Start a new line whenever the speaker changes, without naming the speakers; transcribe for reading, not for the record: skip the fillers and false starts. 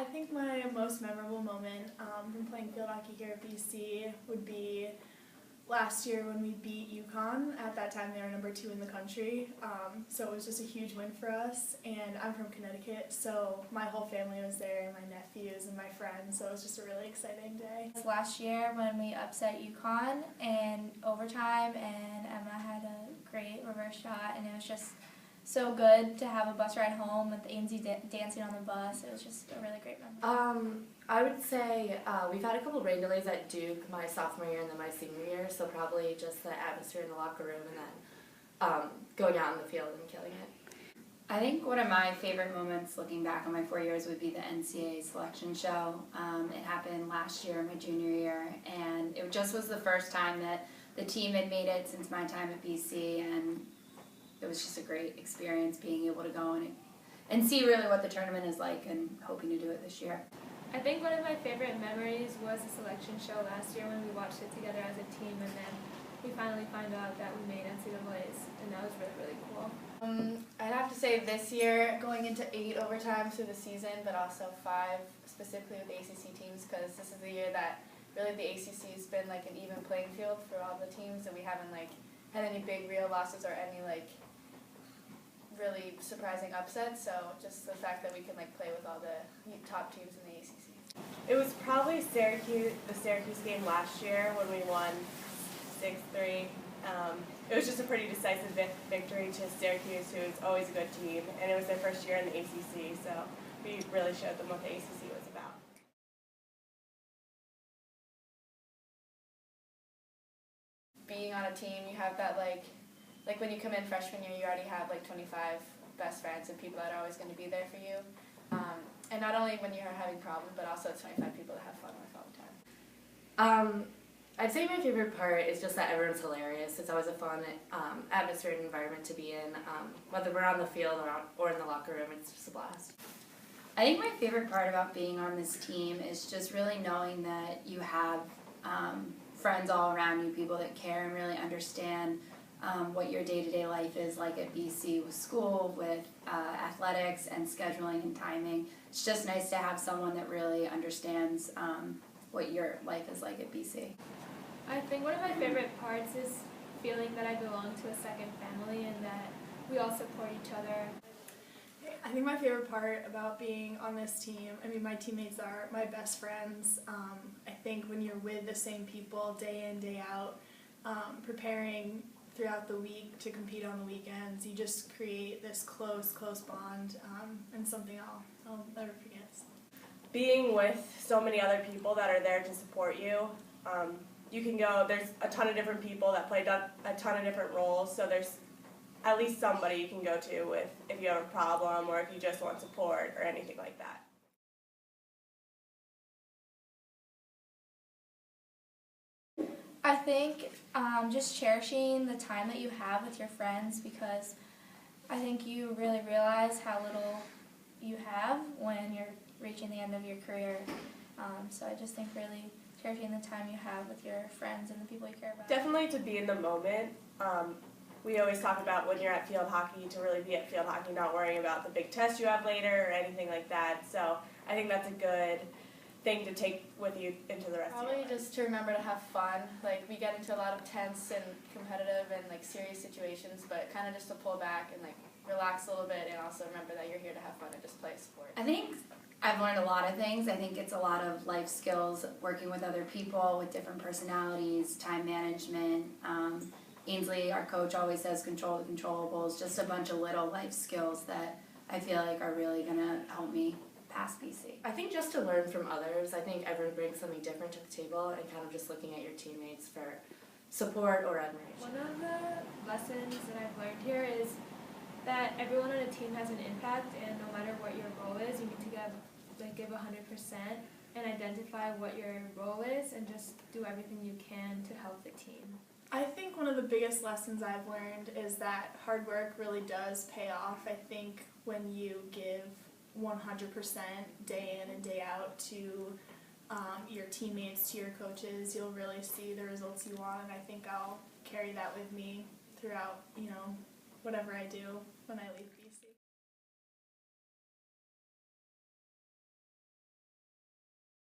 I think my most memorable moment from playing field hockey here at BC would be last year when we beat UConn. At that time they were number 2 in the country, so it was just a huge win for us, and I'm from Connecticut, so my whole family was there, my nephews and my friends, so it was just a really exciting day.
Last year when we upset UConn in overtime and Emma had a great reverse shot, and it was just so good to have a bus ride home with Ainsley dancing on the bus. It was just a really great memory.
I would say we've had a couple rain delays at Duke my sophomore year and then my senior year, so probably just the atmosphere in the locker room and then going out in the field and killing it.
I think one of my favorite moments looking back on my 4 years would be the NCAA selection show. It happened last year, my junior year, and it just was the first time that the team had made it since my time at BC, and it was just a great experience being able to go and see really what the tournament is like, and hoping to do it this year.
I think one of my favorite memories was the selection show last year when we watched it together as a team, and then we finally found out that we made NCAAs, and that was really, really cool.
I'd have to say this year, going into 8 overtimes through the season, but also 5 specifically with the ACC teams, because this is the year that really the ACC has been like an even playing field for all the teams, and we haven't had any big real losses or any really surprising upsets. So just the fact that we can play with all the top teams in the ACC.
It was probably the Syracuse game last year when we won 6-3. It was just a pretty decisive victory to Syracuse, who is always a good team, and it was their first year in the ACC, so we really showed them what the ACC was about.
Being on a team, you have that like when you come in freshman year, you already have 25 best friends and people that are always going to be there for you. And not only when you're having problems, but also 25 people to have fun with all the time.
I'd say my favorite part is just that everyone's hilarious. It's always a fun atmosphere and environment to be in. Whether we're on the field or in the locker room, it's just a blast.
I think my favorite part about being on this team is just really knowing that you have friends all around you, people that care and really understand what your day-to-day life is like at BC with school, with athletics and scheduling and timing. It's just nice to have someone that really understands what your life is like at BC.
I think one of my favorite parts is feeling that I belong to a second family and that we all support each other.
I think my favorite part about being on this team, my teammates are my best friends. I think when you're with the same people day in, day out, preparing throughout the week to compete on the weekends, you just create this close bond, and something I'll never forget.
Being with so many other people that are there to support you, you can go, there's a ton of different people that play a ton of different roles, so there's at least somebody you can go to with if you have a problem or if you just want support or anything like that.
I think just cherishing the time that you have with your friends, because I think you really realize how little you have when you're reaching the end of your career. So I just think really cherishing the time you have with your friends and the people you care about.
Definitely to be in the moment. We always talk about when you're at field hockey to really be at field hockey, not worrying about the big test you have later or anything like that. So I think that's a good thing to take with you into the rest of your life.
Probably just to remember to have fun. We get into a lot of tense and competitive and serious situations, but kind of just to pull back and relax a little bit, and also remember that you're here to have fun and just play a sport.
I think I've learned a lot of things. I think it's a lot of life skills, working with other people with different personalities, time management. Ainsley, our coach, always says control the controllables, just a bunch of little life skills that I feel like are really going to help me pass BC.
I think just to learn from others. I think everyone brings something different to the table, and kind of just looking at your teammates for support or admiration.
One of the lessons that I've learned here is that everyone on a team has an impact, and no matter what your role is, you need to give 100% and identify what your role is and just do everything you can to help the team.
I think one of the biggest lessons I've learned is that hard work really does pay off. I think when you give 100% day in and day out to your teammates, to your coaches, you'll really see the results you want, and I think I'll carry that with me throughout, whatever I do when I leave BC.